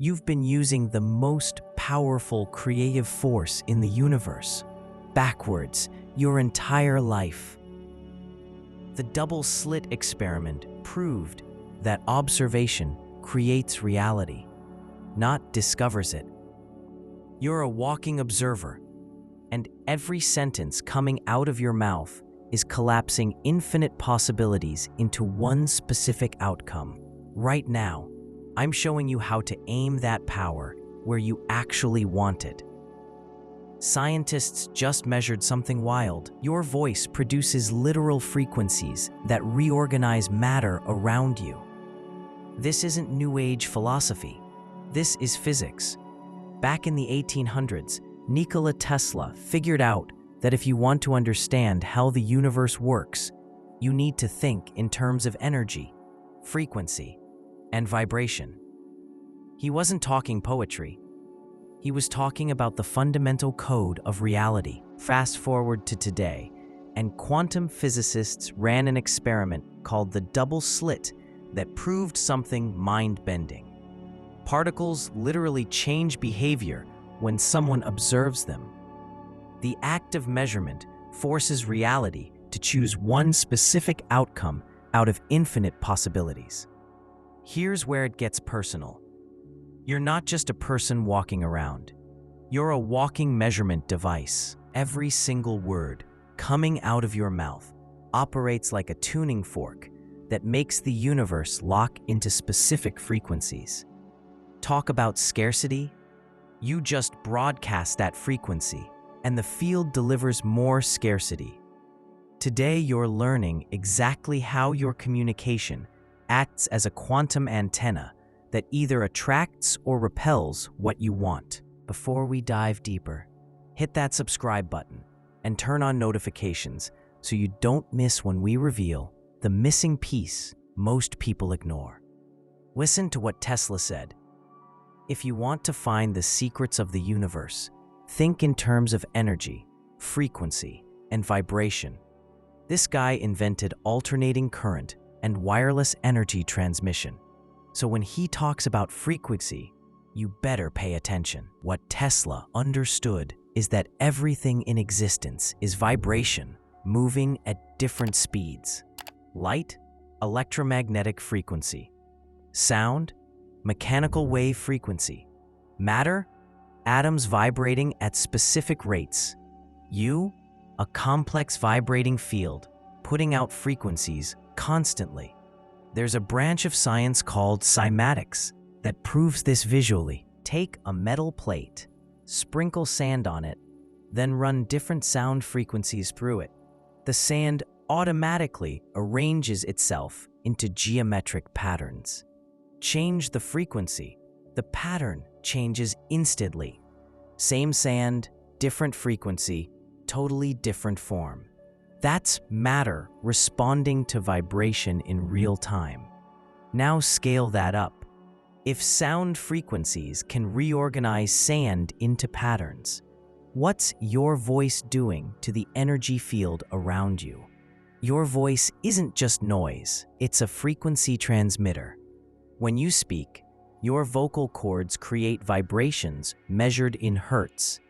You've been using the most powerful creative force in the universe, backwards, your entire life. The double-slit experiment proved that observation creates reality, not discovers it. You're a walking observer, and every sentence coming out of your mouth is collapsing infinite possibilities into one specific outcome. Right now, I'm showing you how to aim that power where you actually want it. Scientists just measured something wild. Your voice produces literal frequencies that reorganize matter around you. This isn't New Age philosophy. This is physics. Back in the 1800s, Nikola Tesla figured out that if you want to understand how the universe works, you need to think in terms of energy, frequency, and vibration. He wasn't talking poetry. He was talking about the fundamental code of reality. Fast forward to today, and quantum physicists ran an experiment called the double-slit that proved something mind-bending. Particles literally change behavior when someone observes them. The act of measurement forces reality to choose one specific outcome out of infinite possibilities. Here's where it gets personal. You're not just a person walking around. You're a walking measurement device. Every single word coming out of your mouth operates like a tuning fork that makes the universe lock into specific frequencies. Talk about scarcity? You just broadcast that frequency, and the field delivers more scarcity. Today, you're learning exactly how your communication acts as a quantum antenna that either attracts or repels what you want. Before we dive deeper, hit that subscribe button and turn on notifications so you don't miss when we reveal the missing piece most people ignore. Listen to what Tesla said. If you want to find the secrets of the universe, think in terms of energy, frequency, and vibration. This guy invented alternating current and wireless energy transmission. So when he talks about frequency, you better pay attention. What Tesla understood is that everything in existence is vibration, moving at different speeds. Light, electromagnetic frequency. Sound, mechanical wave frequency. Matter, atoms vibrating at specific rates. You, a complex vibrating field, putting out frequencies constantly. There's a branch of science called cymatics that proves this visually. Take a metal plate, sprinkle sand on it, then run different sound frequencies through it. The sand automatically arranges itself into geometric patterns. Change the frequency, the pattern changes instantly. Same sand, different frequency, totally different form. That's matter responding to vibration in real time. Now scale that up. If sound frequencies can reorganize sand into patterns, what's your voice doing to the energy field around you? Your voice isn't just noise, it's a frequency transmitter. When you speak, your vocal cords create vibrations measured in hertz.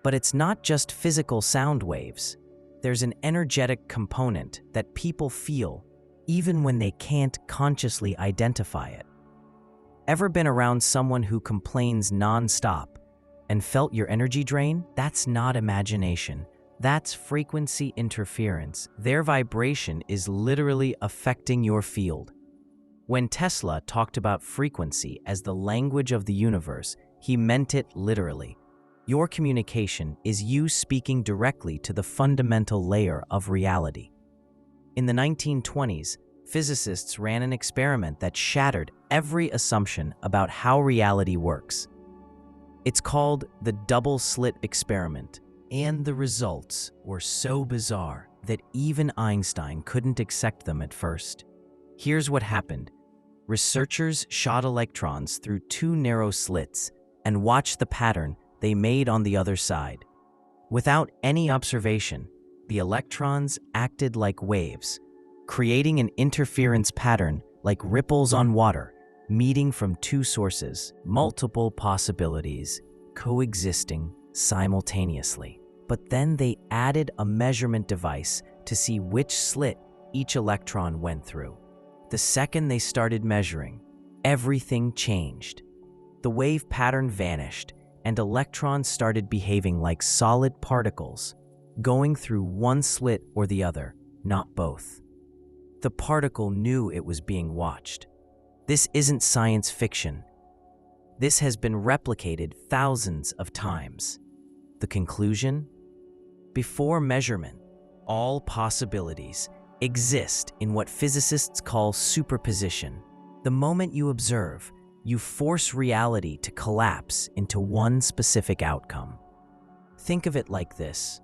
But it's not just physical sound waves. There's an energetic component that people feel even when they can't consciously identify it. Ever been around someone who complains non-stop and felt your energy drain? That's not imagination. That's frequency interference. Their vibration is literally affecting your field. When Tesla talked about frequency as the language of the universe, he meant it literally. Your communication is you speaking directly to the fundamental layer of reality. In the 1920s, physicists ran an experiment that shattered every assumption about how reality works. It's called the double-slit experiment, and the results were so bizarre that even Einstein couldn't accept them at first. Here's what happened. Researchers shot electrons through two narrow slits and watched the pattern they made on the other side. Without any observation, the electrons acted like waves, creating an interference pattern like ripples on water, meeting from two sources, multiple possibilities, coexisting simultaneously. But then they added a measurement device to see which slit each electron went through. The second they started measuring, everything changed. The wave pattern vanished, and electrons started behaving like solid particles, going through one slit or the other, not both. The particle knew it was being watched. This isn't science fiction. This has been replicated thousands of times. The conclusion? Before measurement, all possibilities exist in what physicists call superposition. The moment you observe, you force reality to collapse into one specific outcome. Think of it like this.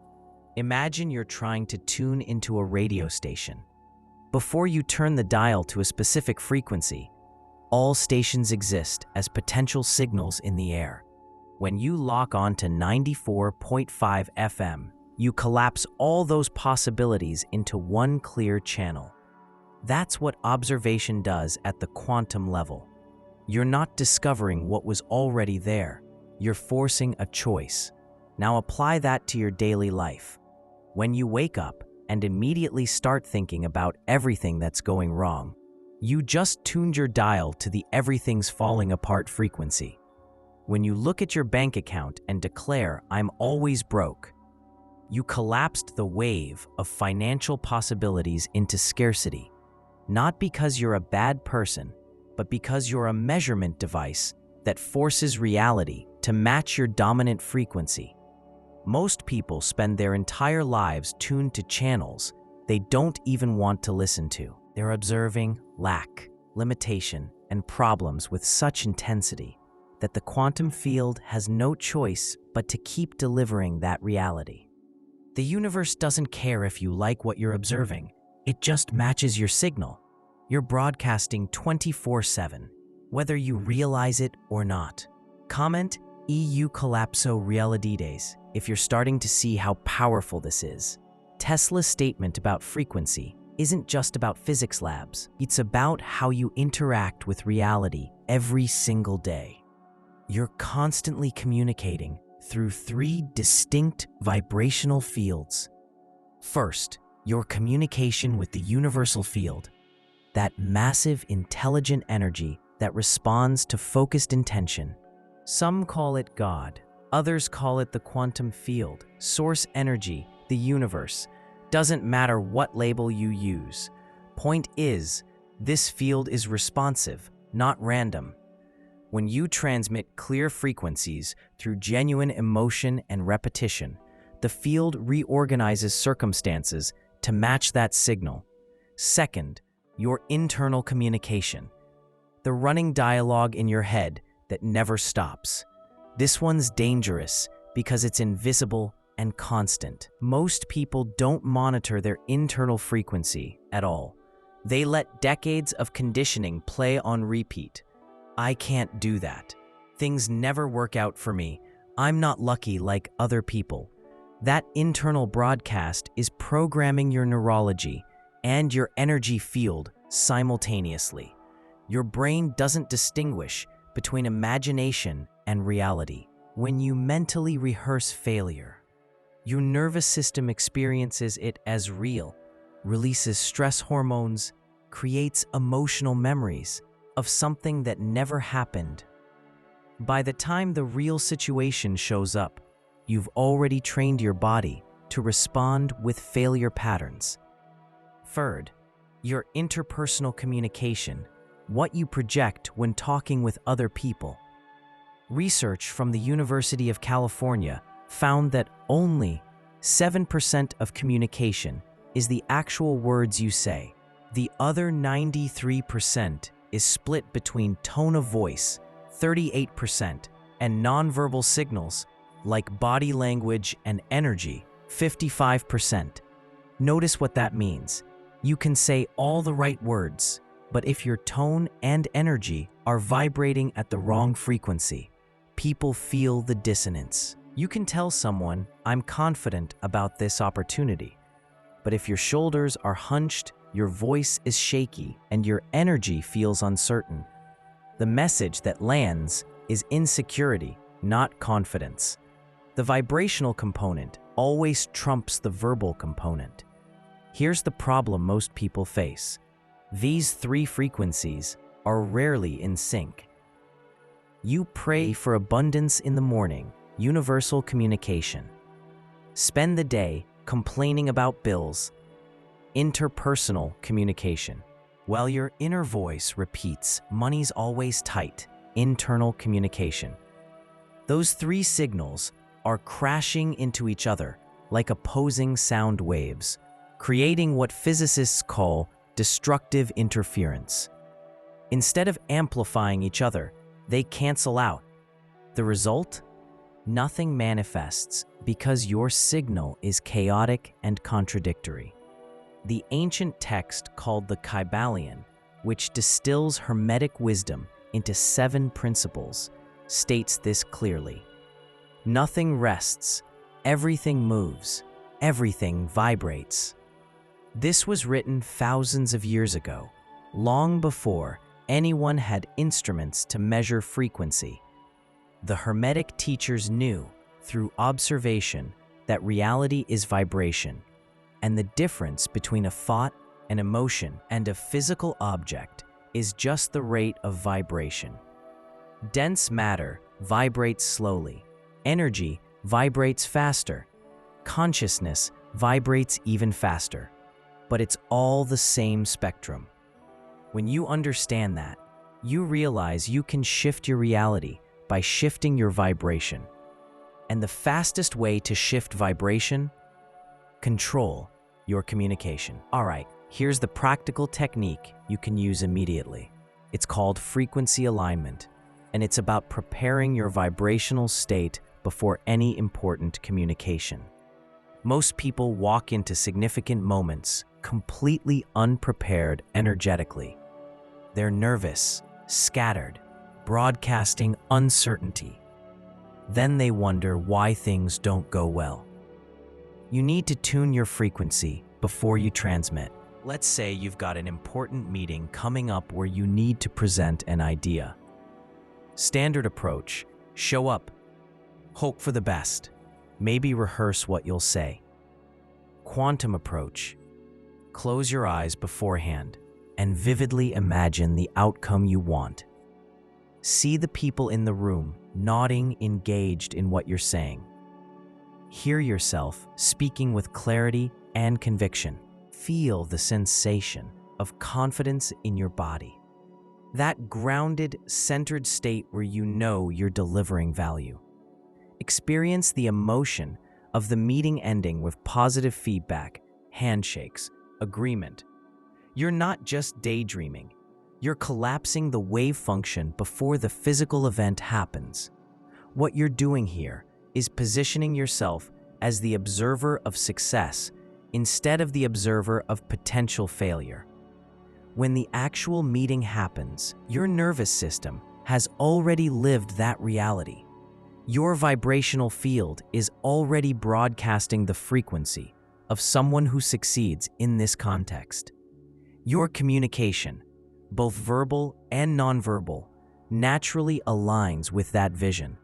Imagine you're trying to tune into a radio station. Before you turn the dial to a specific frequency, all stations exist as potential signals in the air. When you lock on to 94.5 FM, you collapse all those possibilities into one clear channel. That's what observation does at the quantum level. You're not discovering what was already there. You're forcing a choice. Now apply that to your daily life. When you wake up and immediately start thinking about everything that's going wrong, you just tuned your dial to the everything's falling apart frequency. When you look at your bank account and declare, "I'm always broke," you collapsed the wave of financial possibilities into scarcity, not because you're a bad person, but because you're a measurement device that forces reality to match your dominant frequency. Most people spend their entire lives tuned to channels they don't even want to listen to. They're observing lack, limitation, and problems with such intensity that the quantum field has no choice but to keep delivering that reality. The universe doesn't care if you like what you're observing. It just matches your signal. You're broadcasting 24/7, whether you realize it or not. Comment EU collapso realidides if you're starting to see how powerful this is. Tesla's statement about frequency isn't just about physics labs. It's about how you interact with reality every single day. You're constantly communicating through three distinct vibrational fields. First, your communication with the universal field, that massive intelligent energy that responds to focused intention. Some call it God, others call it the quantum field, source energy, the universe. Doesn't matter what label you use. Point is, this field is responsive, not random. When you transmit clear frequencies through genuine emotion and repetition, the field reorganizes circumstances to match that signal. Second, your internal communication, the running dialogue in your head that never stops. This one's dangerous because it's invisible and constant. Most people don't monitor their internal frequency at all. They let decades of conditioning play on repeat. I can't do that. Things never work out for me. I'm not lucky like other people. That internal broadcast is programming your neurology and your energy field simultaneously. Your brain doesn't distinguish between imagination and reality. When you mentally rehearse failure, your nervous system experiences it as real, releases stress hormones, creates emotional memories of something that never happened. By the time the real situation shows up, you've already trained your body to respond with failure patterns. Third, your interpersonal communication, what you project when talking with other people. Research from the University of California found that only 7% of communication is the actual words you say. The other 93% is split between tone of voice, 38%, and nonverbal signals like body language and energy, 55%. Notice what that means. You can say all the right words, but if your tone and energy are vibrating at the wrong frequency, people feel the dissonance. You can tell someone, "I'm confident about this opportunity," but if your shoulders are hunched, your voice is shaky, and your energy feels uncertain, The message that lands is insecurity, not confidence. The vibrational component always trumps the verbal component. Here's the problem most people face. These three frequencies are rarely in sync. You pray for abundance in the morning, universal communication. Spend the day complaining about bills, interpersonal communication. While your inner voice repeats, money's always tight, internal communication. Those three signals are crashing into each other like opposing sound waves, creating what physicists call destructive interference. Instead of amplifying each other, they cancel out. The result? Nothing manifests because your signal is chaotic and contradictory. The ancient text called the Kybalion, which distills Hermetic wisdom into 7 principles, states this clearly. Nothing rests, everything moves, everything vibrates. This was written thousands of years ago, long before anyone had instruments to measure frequency. The Hermetic teachers knew, through observation, that reality is vibration, and the difference between a thought, an emotion, and a physical object is just the rate of vibration. Dense matter vibrates slowly. Energy vibrates faster. Consciousness vibrates even faster. But it's all the same spectrum. When you understand that, you realize you can shift your reality by shifting your vibration. And the fastest way to shift vibration? Control your communication. All right, here's the practical technique you can use immediately. It's called frequency alignment, and it's about preparing your vibrational state before any important communication. Most people walk into significant moments completely unprepared energetically. They're nervous, scattered, broadcasting uncertainty. Then they wonder why things don't go well. You need to tune your frequency before you transmit. Let's say you've got an important meeting coming up where you need to present an idea. Standard approach: show up, hope for the best, maybe rehearse what you'll say. Quantum approach: close your eyes beforehand and vividly imagine the outcome you want. See the people in the room nodding, engaged in what you're saying. Hear yourself speaking with clarity and conviction. Feel the sensation of confidence in your body. That grounded, centered state where you know you're delivering value. Experience the emotion of the meeting ending with positive feedback, handshakes, agreement. You're not just daydreaming. You're collapsing the wave function before the physical event happens. What you're doing here is positioning yourself as the observer of success instead of the observer of potential failure. When the actual meeting happens, your nervous system has already lived that reality. Your vibrational field is already broadcasting the frequency of someone who succeeds in this context. Your communication, both verbal and nonverbal, naturally aligns with that vision.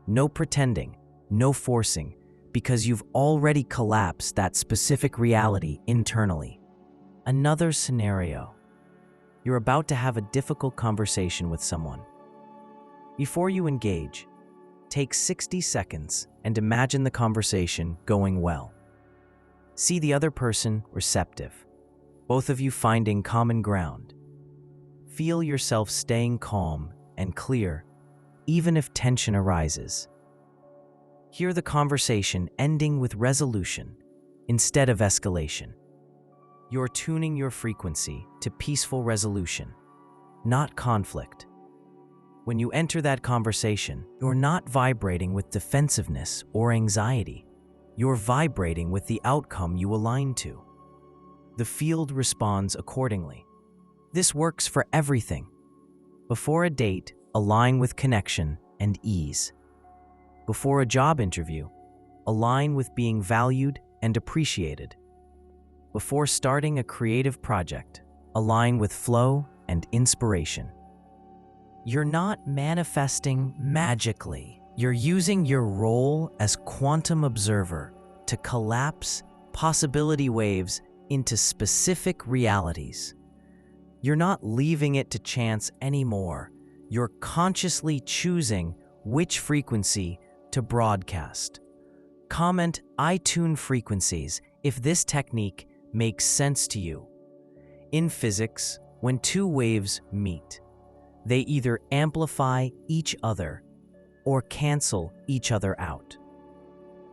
No pretending, no forcing, because you've already collapsed that specific reality internally. Another scenario. You're about to have a difficult conversation with someone. Before you engage, take 60 seconds and imagine the conversation going well. See the other person receptive, both of you finding common ground. Feel yourself staying calm and clear, even if tension arises. Hear the conversation ending with resolution instead of escalation. You're tuning your frequency to peaceful resolution, not conflict. When you enter that conversation, you're not vibrating with defensiveness or anxiety. You're vibrating with the outcome you align to. The field responds accordingly. This works for everything. Before a date, align with connection and ease. Before a job interview, align with being valued and appreciated. Before starting a creative project, align with flow and inspiration. You're not manifesting magically. You're using your role as quantum observer to collapse possibility waves into specific realities. You're not leaving it to chance anymore. You're consciously choosing which frequency to broadcast. Comment "I tune frequencies" if this technique makes sense to you. In physics, when two waves meet, they either amplify each other or cancel each other out.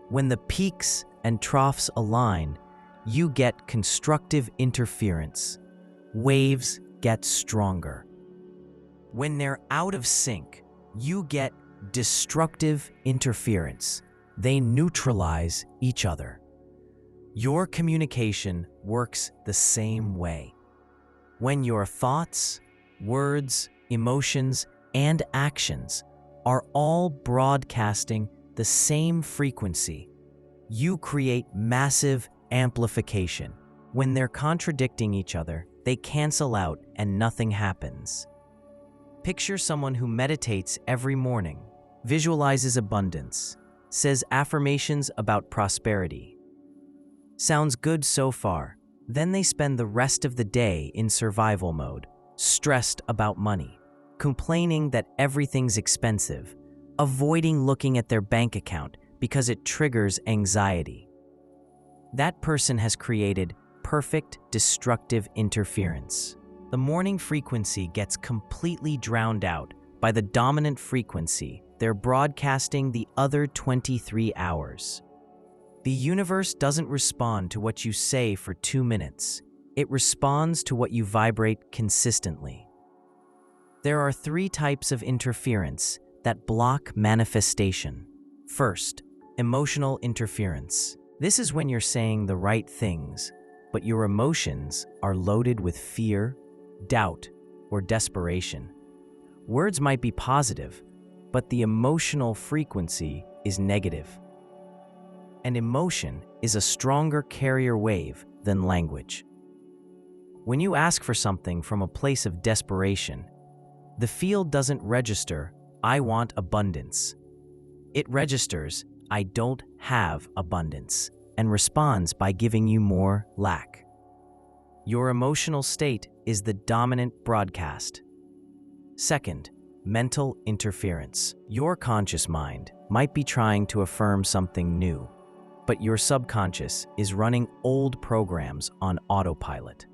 When the peaks and troughs align, you get constructive interference. Waves get stronger. When they're out of sync, you get destructive interference. They neutralize each other. Your communication works the same way. When your thoughts, words, emotions, and actions are all broadcasting the same frequency, you create massive amplification. When they're contradicting each other, they cancel out and nothing happens. Picture someone who meditates every morning, visualizes abundance, says affirmations about prosperity. Sounds good so far. Then they spend the rest of the day in survival mode, stressed about money, complaining that everything's expensive, avoiding looking at their bank account because it triggers anxiety. That person has created perfect destructive interference. The morning frequency gets completely drowned out by the dominant frequency they're broadcasting the other 23 hours. The universe doesn't respond to what you say for 2 minutes. It responds to what you vibrate consistently. There are 3 types of interference that block manifestation. First, emotional interference. This is when you're saying the right things, but your emotions are loaded with fear, doubt, or desperation. Words might be positive, but the emotional frequency is negative. And emotion is a stronger carrier wave than language. When you ask for something from a place of desperation, the field doesn't register, "I want abundance." It registers, "I don't have abundance," and responds by giving you more lack. Your emotional state is the dominant broadcast. Second, mental interference. Your conscious mind might be trying to affirm something new, but your subconscious is running old programs on autopilot.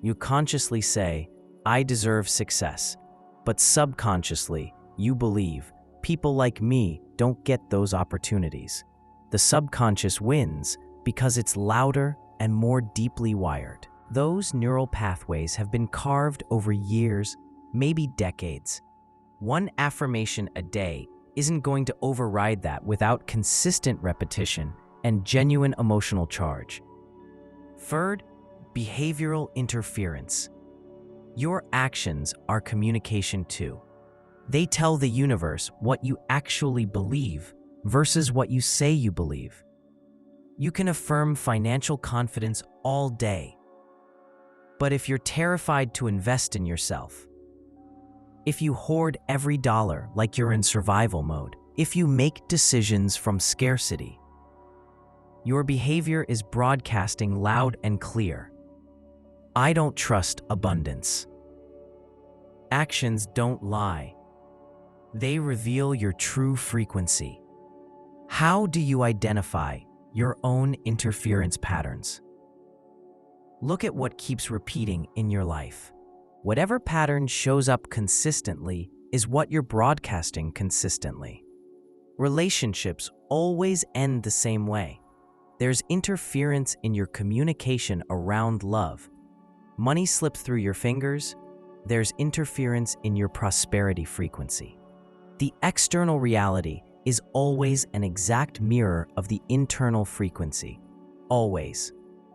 You consciously say, "I deserve success," but subconsciously, you believe, "People like me don't get those opportunities." The subconscious wins because it's louder and more deeply wired. Those neural pathways have been carved over years, maybe decades. One affirmation a day isn't going to override that without consistent repetition and genuine emotional charge. Third, behavioral interference. Your actions are communication too. They tell the universe what you actually believe versus what you say you believe. You can affirm financial confidence all day, but if you're terrified to invest in yourself, if you hoard every dollar like you're in survival mode, if you make decisions from scarcity, your behavior is broadcasting loud and clear, "I don't trust abundance." Actions don't lie. They reveal your true frequency. How do you identify your own interference patterns? Look at what keeps repeating in your life. Whatever pattern shows up consistently is what you're broadcasting consistently. Relationships always end the same way. There's interference in your communication around love. Money slips through your fingers. There's interference in your prosperity frequency. The external reality is always an exact mirror of the internal frequency. Always.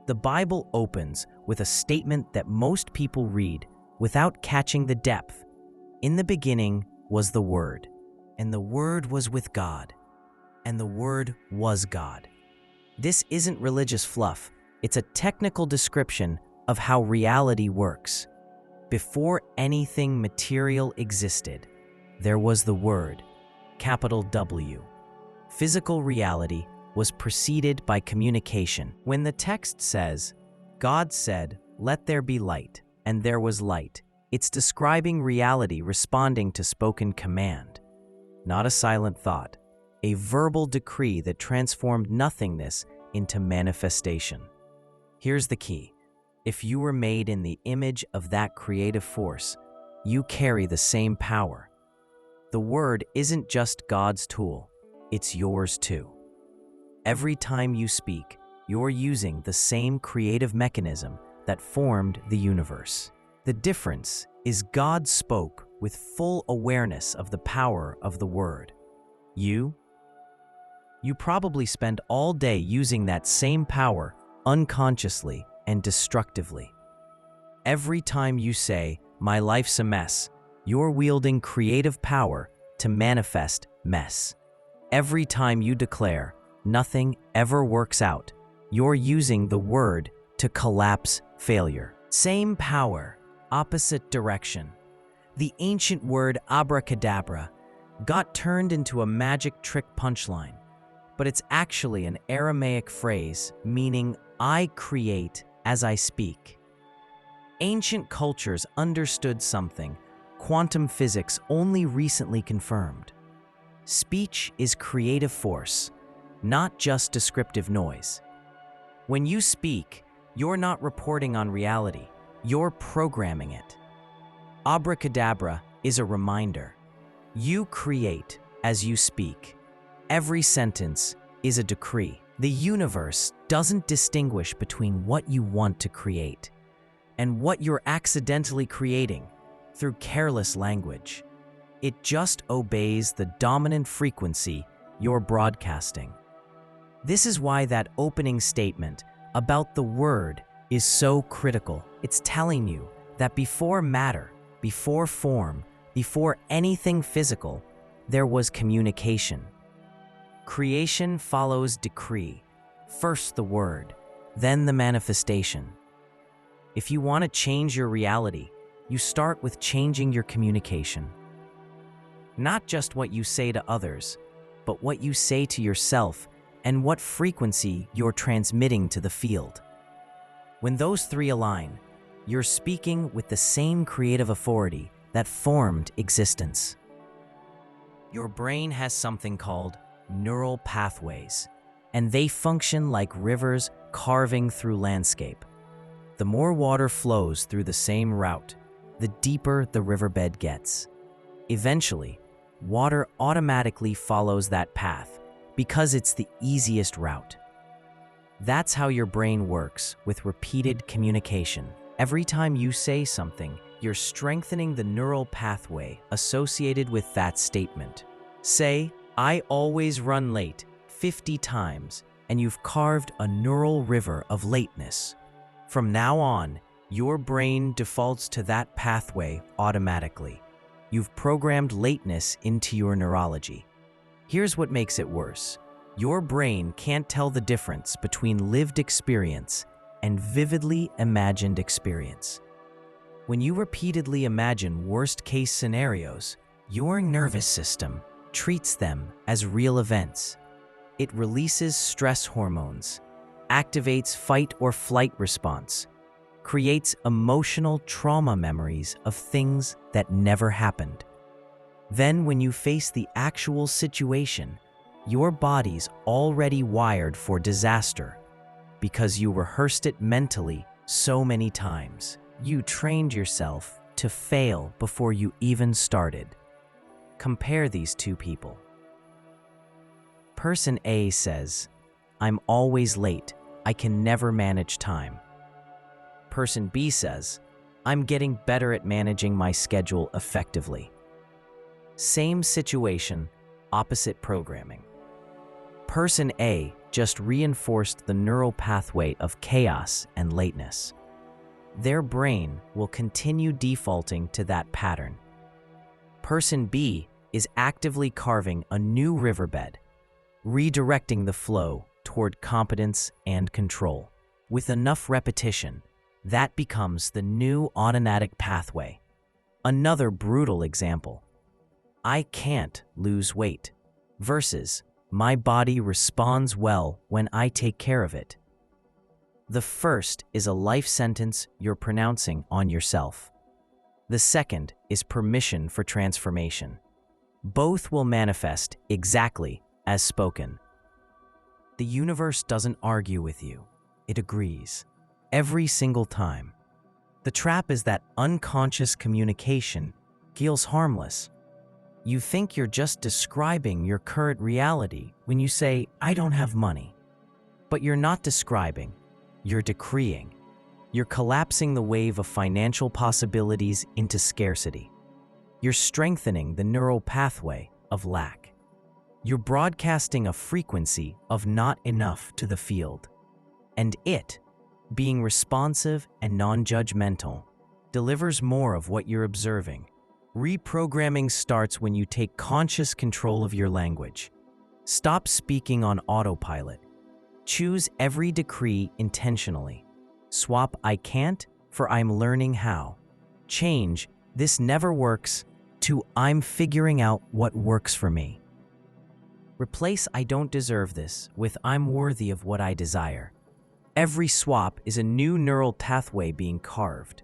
The Bible opens with a statement that most people read without catching the depth. "In the beginning was the Word, and the Word was with God, and the Word was God." This isn't religious fluff. It's a technical description of how reality works. Before anything material existed, there was the word, capital W. Physical reality was preceded by communication. When the text says, God said, "Let there be light," and there was light, it's describing reality responding to spoken command, not a silent thought, a verbal decree that transformed nothingness into manifestation. Here's the key. If you were made in the image of that creative force, you carry the same power. The word isn't just God's tool, it's yours too. Every time you speak, you're using the same creative mechanism that formed the universe. The difference is God spoke with full awareness of the power of the word. You probably spend all day using that same power unconsciously and destructively. Every time you say, "My life's a mess," you're wielding creative power to manifest mess. Every time you declare, "Nothing ever works out," you're using the word to collapse failure. Same power, opposite direction. The ancient word abracadabra got turned into a magic trick punchline, but it's actually an Aramaic phrase meaning "I create as I speak." Ancient cultures understood something quantum physics only recently confirmed. Speech is creative force, not just descriptive noise. When you speak, you're not reporting on reality, you're programming it. Abracadabra is a reminder. You create as you speak. Every sentence is a decree. The universe doesn't distinguish between what you want to create and what you're accidentally creating through careless language. It just obeys the dominant frequency you're broadcasting. This is why that opening statement about the word is so critical. It's telling you that before matter, before form, before anything physical, there was communication. Creation follows decree. First the word, then the manifestation. If you want to change your reality, you start with changing your communication. Not just what you say to others, but what you say to yourself and what frequency you're transmitting to the field. When those three align, you're speaking with the same creative authority that formed existence. Your brain has something called neural pathways, and they function like rivers carving through landscape. The more water flows through the same route, the deeper the riverbed gets. Eventually, water automatically follows that path because it's the easiest route. That's how your brain works with repeated communication. Every time you say something, you're strengthening the neural pathway associated with that statement. Say, "I always run late," 50 times, and you've carved a neural river of lateness. From now on, your brain defaults to that pathway automatically. You've programmed lateness into your neurology. Here's what makes it worse. Your brain can't tell the difference between lived experience and vividly imagined experience. When you repeatedly imagine worst-case scenarios, your nervous system treats them as real events. It releases stress hormones, activates fight or flight response, creates emotional trauma memories of things that never happened. Then when you face the actual situation, your body's already wired for disaster because you rehearsed it mentally so many times. You trained yourself to fail before you even started. Compare these two people. Person A says, "I'm always late. I can never manage time." Person B says, "I'm getting better at managing my schedule effectively." Same situation, opposite programming. Person A just reinforced the neural pathway of chaos and lateness. Their brain will continue defaulting to that pattern. Person B is actively carving a new riverbed, redirecting the flow toward competence and control. With enough repetition, that becomes the new automatic pathway. Another brutal example. I can't lose weight versus my body responds well when I take care of it. The first is a life sentence you're pronouncing on yourself. The second is permission for transformation. Both will manifest exactly as spoken. The universe doesn't argue with you. It agrees. Every single time. The trap is that unconscious communication feels harmless. You think you're just describing your current reality when you say, I don't have money. But you're not describing, you're decreeing. You're collapsing the wave of financial possibilities into scarcity. You're strengthening the neural pathway of lack. You're broadcasting a frequency of not enough to the field. And it, being responsive and non-judgmental, delivers more of what you're observing. Reprogramming starts when you take conscious control of your language. Stop speaking on autopilot. Choose every decree intentionally. Swap I can't for I'm learning how. Change this never works to I'm figuring out what works for me. Replace I don't deserve this with I'm worthy of what I desire. Every swap is a new neural pathway being carved.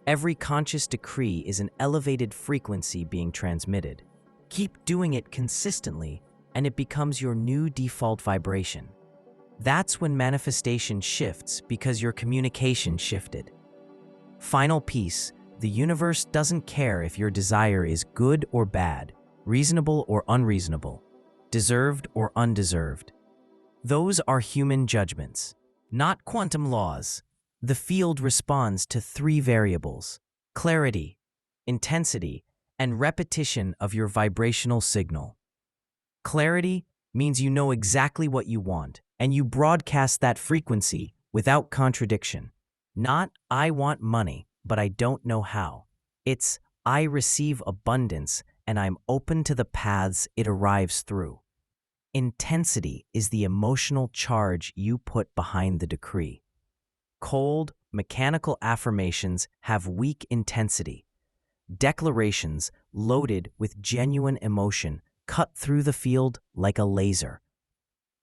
Every conscious decree is an elevated frequency being transmitted. Keep doing it consistently, and it becomes your new default vibration. That's when manifestation shifts because your communication shifted. Final piece, the universe doesn't care if your desire is good or bad, reasonable or unreasonable, deserved or undeserved. Those are human judgments, not quantum laws. The field responds to 3 variables: clarity, intensity, and repetition of your vibrational signal. Clarity means you know exactly what you want, and you broadcast that frequency without contradiction. Not, I want money, but I don't know how. It's, I receive abundance, and I'm open to the paths it arrives through. Intensity is the emotional charge you put behind the decree. Cold, mechanical affirmations have weak intensity. Declarations loaded with genuine emotion cut through the field like a laser.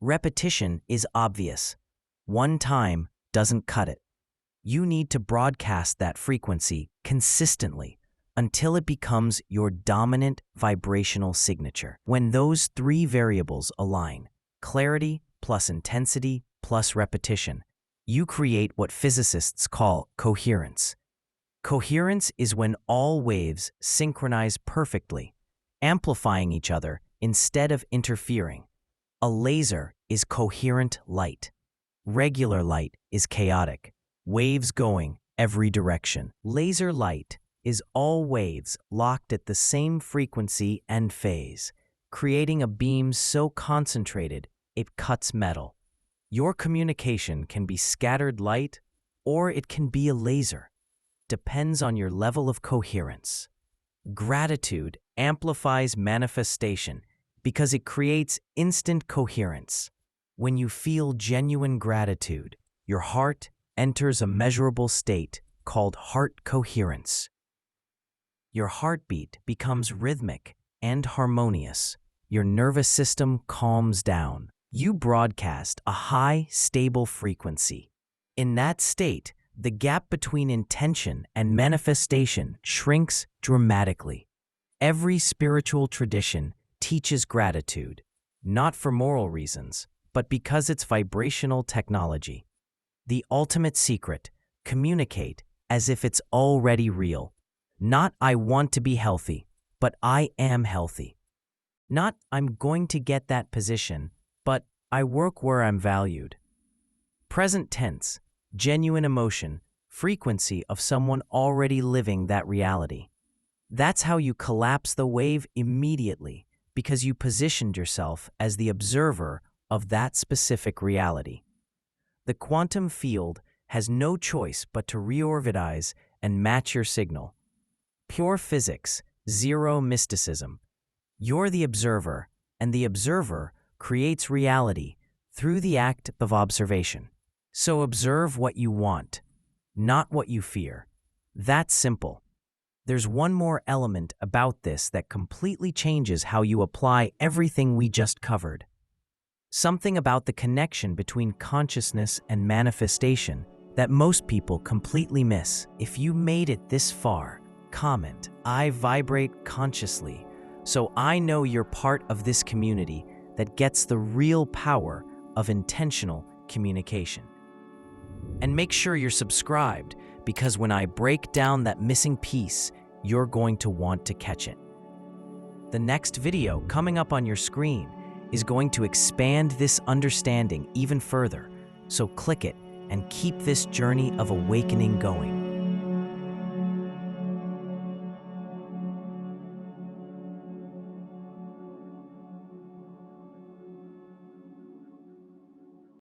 Repetition is obvious. One time doesn't cut it. You need to broadcast that frequency consistently until it becomes your dominant vibrational signature. When those 3 variables align, clarity plus intensity plus repetition, you create what physicists call coherence. Coherence is when all waves synchronize perfectly, amplifying each other instead of interfering. A laser is coherent light. Regular light is chaotic, waves going every direction. Laser light is all waves locked at the same frequency and phase, creating a beam so concentrated it cuts metal. Your communication can be scattered light or it can be a laser. Depends on your level of coherence. Gratitude amplifies manifestation because it creates instant coherence. When you feel genuine gratitude, your heart enters a measurable state called heart coherence. Your heartbeat becomes rhythmic and harmonious. Your nervous system calms down. You broadcast a high, stable frequency. In that state, the gap between intention and manifestation shrinks dramatically. Every spiritual tradition teaches gratitude, not for moral reasons, but because it's vibrational technology. The ultimate secret: communicate as if it's already real. Not I want to be healthy, but I am healthy. Not I'm going to get that position, but I work where I'm valued. Present tense, genuine emotion, frequency of someone already living that reality. That's how you collapse the wave immediately, because you positioned yourself as the observer of that specific reality. The quantum field has no choice but to reorganize and match your signal. Pure physics, zero mysticism. You're the observer, and the observer creates reality through the act of observation. So observe what you want, not what you fear. That's simple. There's one more element about this that completely changes how you apply everything we just covered. Something about the connection between consciousness and manifestation that most people completely miss. If you made it this far, comment, "I vibrate consciously," so I know you're part of this community that gets the real power of intentional communication. And make sure you're subscribed, because when I break down that missing piece, you're going to want to catch it. The next video coming up on your screen is going to expand this understanding even further, so click it and keep this journey of awakening going.